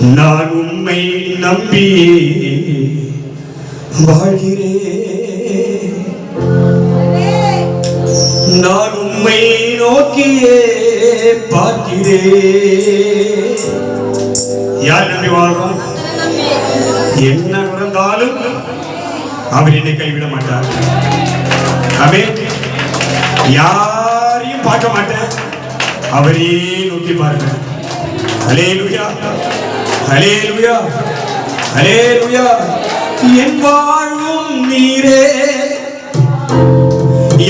நான் உம்மை நம்பி வாழ்கிறேன், நான் உம்மை நோக்கியே பார்க்கிறேன். யார் நம்பி வாழ்றோம்? என்ன நடந்தாலும் அவர் என்னை கைவிட மாட்டார். அவன் யாரையும் பார்க்க மாட்டேன், அவரே நோக்கி பாருங்க. ஹல்லேலூயா, ஹல்லேலூயா, ஹல்லேலூயா. என் வாழ்வும் நீரே,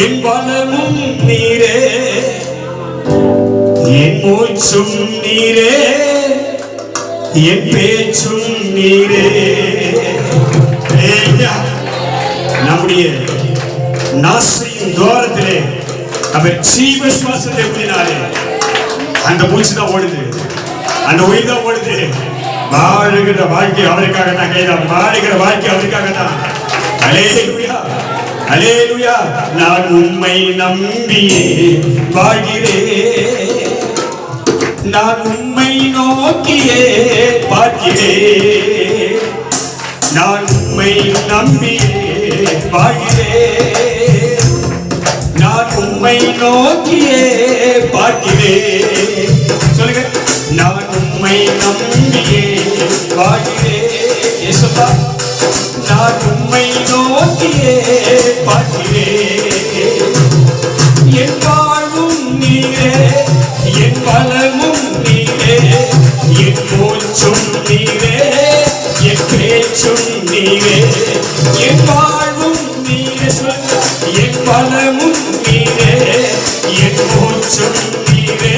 என் பலமும் நீரே, என் மூச்சும் நீரே, என் பேச்சும் நீரே. நம்முடைய நாசியின் துவாரத்திலே அவர் ஜீவ சுவாசத்தை ஊதினாரே, அந்த மூச்சு தான் ஓடுது, அந்த உயிர் தான் ஓடுது. வாழுகிற வாழ்க்கை அவருக்காக தான், கைதான் வாழுகிற வாழ்க்கை அவருக்காக தான். ஹல்லேலூயா, ஹல்லேலூயா. நான் உம்மை நம்பியே வாழ்கிறேன், நான் உம்மை நோக்கியே பார்க்கிறேன், நான் உம்மை நம்பியே வாழ்கிறேன், நான் உம்மை நோக்கியே பார்க்கிறேன். சொல்லுங்க, நான் உம்மை நம்பியே வாழ்கிறேன். இயேசுவா, நான் உம்மை நோக்கியே பார்க்கிறேன். என் வாழ்வும் நீரே, என் பலமும் நீரே, என் மூச்சும் நீரே, என் பேச்சும் நீரே. என் வாழ்வும் நீரே, என் பலமும் நீரே, என் மூச்சும் நீரே,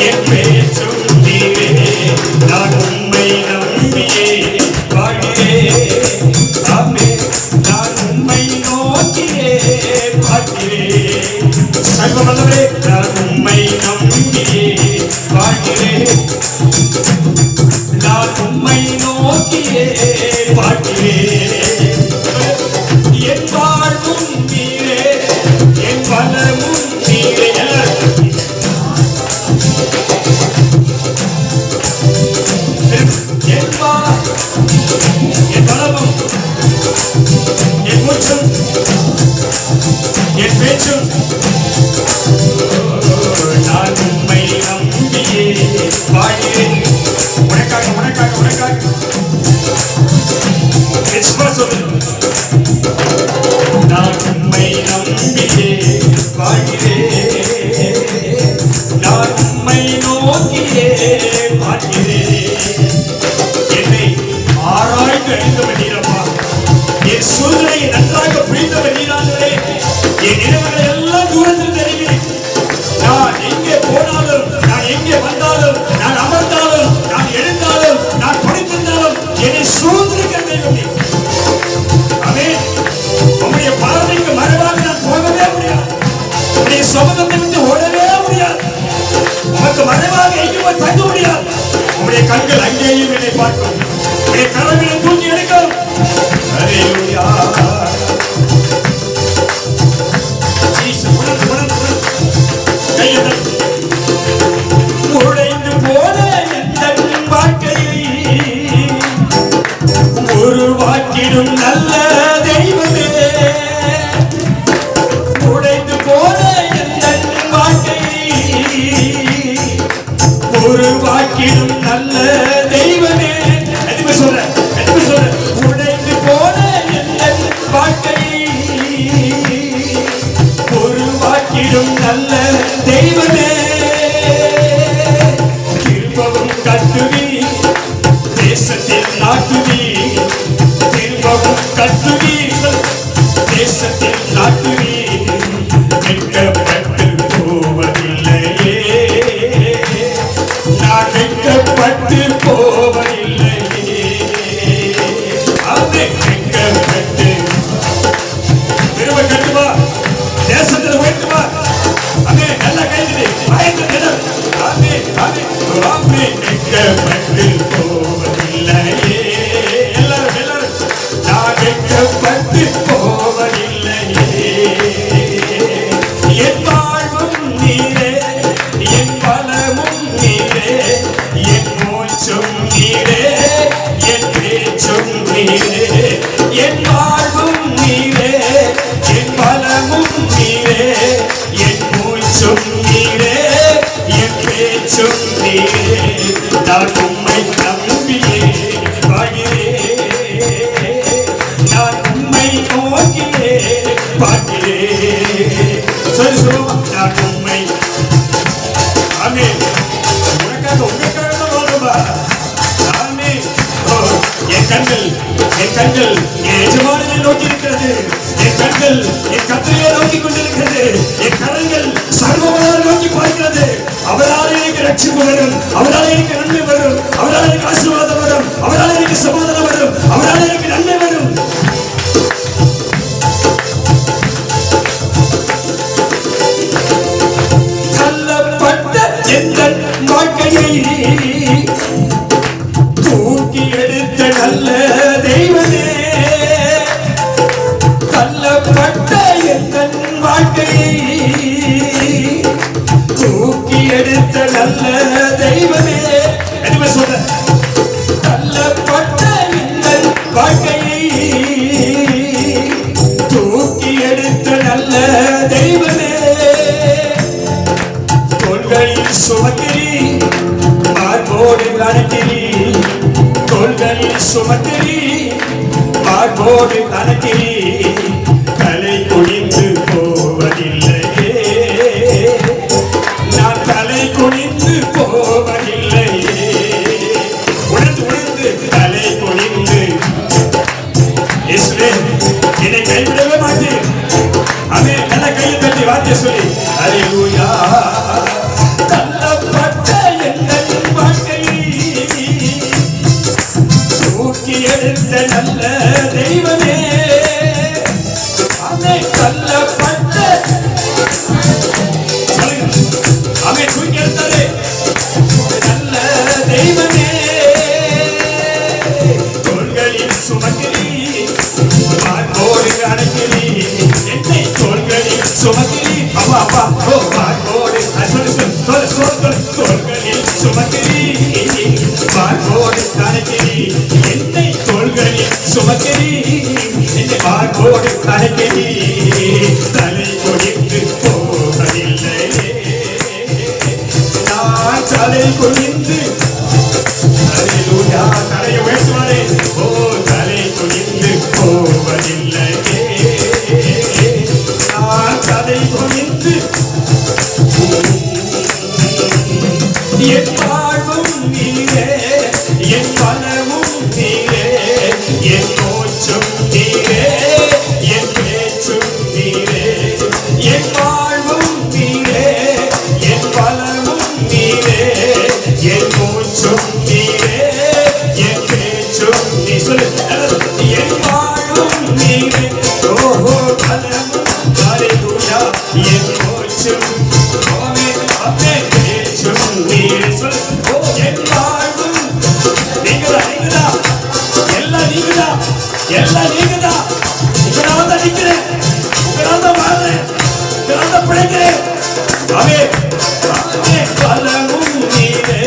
என் பேச்சும் நீரே. நான் உம்மை நம்பியே வாழ்கிறேன். ஆமென். நான் உம்மை நோக்கியே பார்க்கிறேன். சர்வ வல்லவரே, நான் உம்மை நம்பியே வாழ்கிறேன், நான் உம்மை நோக்கியே பார்க்கிறேன். என் வாழ்வும் நீரே, என் பலமும் நீரே. என் பலமும், என் மூச்சும், என் பேச்சும், நான் உம்மை நம்பியே வாழ்கிறேன். உனக்காக, உனக்காக, உனக்காக நான் உம்மை நம்பியே வாழ்கிறேன், நான் உம்மை நோக்கியே பார்க்கிறேன். என்னை ஆராய்ந்து அறிந்தவர் நீரப்பா, என் சூழ்நிலையை நன்றாக புரிந்தவர் நீரானவரே. என் நினைவுகளை எல்லாம் தூரத்தில் தெரிகிறேன். நான் எங்கே போனாலும், நான் எங்கே வந்தாலும், நான் அமர்ந்தாலும், நான் எழுந்தாலும், நான் படுத்திருந்தாலும் என்னை சூழ்ந்திருக்கிற தெய்வமே. ஆமென். உம்முடைய பார்வைக்கு மறைவாக நான் போகவே முடியாது, உம்முடைய சமூகத்தை விட்டு ஓடவே முடியாது, உமக்கு மறைவாக எங்கேயுமே தங்க முடியாது. உம்முடைய கண்கள் அங்கேயும் என்னை பார்க்கும், உம்முடைய கரங்களை தூக்கி எடுக்கும். ஹல்லேலூயா. உடைந்து போன என் வாழ்க்கையை உருவாக்கிடும் நல்ல தெய்வமே, உடைந்து போன என் வாழ்க்கையை உருவாக்கிடும் நல்ல தெய்வமே. எதுவுமே சொல்ற, எதுவுமே சொல்ற. உடைந்து போன என் வாழ்க்கையை உருவாக்கிடும் நல்ல தெய்வமே. திரும்பவும் கட்டுவி, தேசத்தில் நாட்டுவி, திரும்பவும் கட்டுவி, தேசத்தில் நாட்டுவி. வெட்கப்பட்டு போவதில்லையே, நான் வெட்கப்பட்டு போவதில்லையே. அவன் வெட்கப்பட்டு திரும்ப கட்டுவா, தேசத்தில் உயர்த்துவா. அமே நல்ல கைது பயந்து. ஆமே, ஆமே, ஆமே. வெட்கப்பட்டு போவதில்லையே, எல்லாரும் எல்லாரும், நான் வெட்கப்பட்டு போவதில்லையே. என் வாழ்வும் நீரே, என் பலமும் நீரே, என் மூச்சும் நீரே. என் கண்கள் என் எஜமானனை நோக்கி இருக்கிறது. என் கண்கள் என் கர்த்தரையே நோக்கி கொண்டிருக்கிறது. என் கரங்கள் சர்வவல்லவரை நோக்கி பார்க்கிறது. அவரால் எனக்கு ரட்சிப்பு வரும், அவரால் எனக்கு நன்மை வரும், அவரால் எனக்கு ஆசீர்வாதம் வரும், அவரால் எனக்கு சமாதானம் வரும், அவரால் எனக்கு நன்மை வரும். தள்ளப்பட்ட எந்தன் வாழ்க்கையை தூக்கி எடுத்த நல்ல தெய்வமே, தள்ளப்பட்ட எந்தன் வாழ்க்கையை தூக்கி எடுத்த நல்ல தெய்வமே. என்ன சொல்ற? தள்ளப்பட்ட எந்தன் வாழ்க்கையை தூக்கி எடுத்த நல்ல தெய்வமே, தோள்களில் சுமக்கிறி மார்போடு நடக்கிறி, தோள்களில் சுமக்கிறி மார்போடு நடக்கிறி, தலை குனிந்து போவதில்லையே, நான் தலை குனிந்து போவதில்லையே. உணர்ந்து உணர்ந்து தலை குனிந்து இயேசுவே என்னை கைவிடவே மாட்டேன். அவன் நல்ல கையை தட்டி வார்த்தை சொல்லி அல்லேலூயா. தள்ளப்பட்ட எந்தன் வாழ்க்கையை தூக்கி எடுத்த நல்ல தெய்வமே, அவன் தள்ளப்பட்ட அவன் தூக்கி எடுத்தாரு நல்ல தெய்வமே, தோள்களில் சுமக்கிறி மார்போடு அணைக்கிறி, என்னை தோள்களில் சுமக்கிறி அப்பா அப்பா ஓ மார்போடு தோள்களில் சுமக்கிறி மார்போடு அணைக்கிறி, என்னை தோள்களில் சுமக்கிறி, என்னை மார்போடு அணைக்கிறி, தலை குனிந்து போவதில்லையே, நான் தலை குனிந்து அல்லேலூயா. தலையை உயர்த்துவாரே, ஓ தலை குனிந்து போவதில்லையே, நான் தலை குனிந்து என் வாழ்வும் நீரே, என் பலமும் நீரே, என் மோட்சம் நீரே, என் பேச்சும் நீரே, என் வாழ்வும் நீரே, என் பலமும் நீரே, என் மோட்சம் நீரே, என் பேச்சும் நீ சொல்லு. என் வாழ்வும் நீரே, ஓஹோ பலமும் அல்லேலூயா, என் மோட்சம் ஆமென் ஆமென் பேச்சும் நீரே. சொல்லு ஓ என் வாழ்வும் நீங்கதான் எல்லாம் நீங்கதான் உங்களால தான் நிக்கிறேன், உங்களால தான் வாழ்றேன், உங்களால தான் பிழைக்கிறேன். ஆமென் ஆமென் பலமும் நீரே,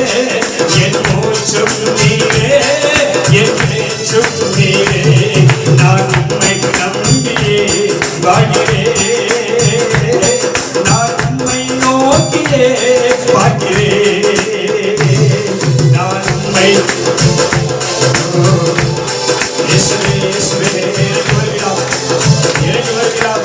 என் மோட்சம் நீரே, என் பேச்சும் நீரே, நான் உம்மை நம்பியே வாழ்கிறேன், நான் உம்மை நோக்கியே பார்க்கிறேன், நான் உம்மை இயேசுவே இயேசுவே இறங்கி வருகிறார், இறங்கி வருகிறார்.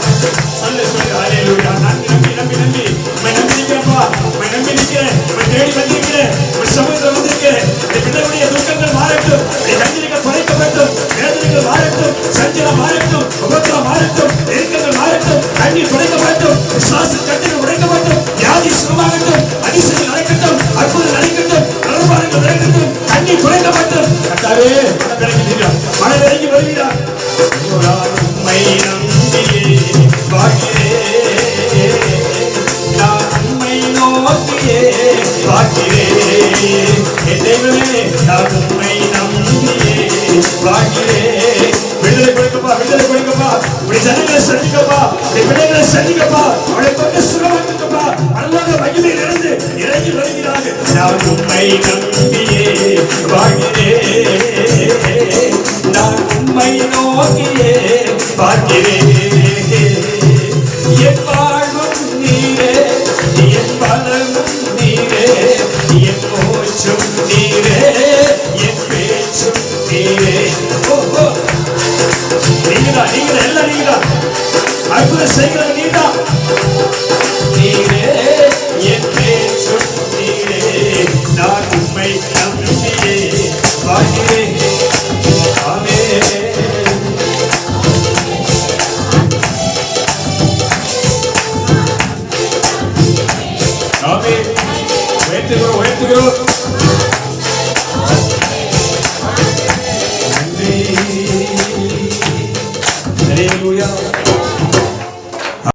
சொல்லு சொல்லு அல்லேலூயா. நான் நம்பி நம்பி நம்பி உம்மை நம்பி நிற்கிறேன்ப்பா, உம்மை நம்பி நிற்கிறேன், உம்மை தேடி வந்திருக்கிறேன், உம்மை சமூகத்தில் வந்திருக்கிறேன். இந்த பிள்ளைகளுடைய துக்கங்கள் மாறட்டும், கண்ணீர்கள் குறைக்கப்பட்டும், வேதனைகள் மாறட்டும், சஞ்சலம் மாறட்டும், உபத்திரம் மாறட்டும், நெருக்கங்கள் மாறட்டும், கண்ணீர் குறைக்கப்பட்டும், விசுவாச கட்டுகள் உடைக்கப்பட்டும், வியாதி சுகமாகட்டும், அதிசயம் நடக்கட்டும், அற்புதம் நடக்கட்டும், நலபாடுகள் நடக்கட்டும், கண்ணீர் குறைக்கப்பட்டும். கர்த்தாவே மழை இறங்கி வருகிறார். உம்மை நம்பியே வாழ்கிறேன், நான் உம்மை நோக்கியே பார்க்கிறேன், என் தெய்வமே நான் உம்மை நம்பியே வாழ்கிறேன். விடுதலை கொடுக்கப்பா, விடுதலை கொடுக்கப்பா, உடைய ஜனங்களை சந்திக்கப்பா, உடைய பிள்ளைகளை சந்திக்கப்பா, அவளை கொண்டு சுகமாக்கப்பா. அல்லாத மகிமையில் இருந்து இறங்கி வருகிறார்கள். நான் உம்மை நம்பியே வாழ்கிறேன், நான் உம்மை நோக்கியே பார்க்கிறேன், என் வாழ்வும் நீரே, என் பலமும் நீரே, என் மோட்சம் நீரே, என் பேச்சும் நீரே. ஓஹோ நீங்கதான் எல்லாம் நீங்கதான், அற்புதம் செய்கிறது நீதான், நீரே என் பேச்சும் நீரே, நான் உம்மை ஆமென். உயர்த்துகிறோம், உயர்த்துகிறோம்.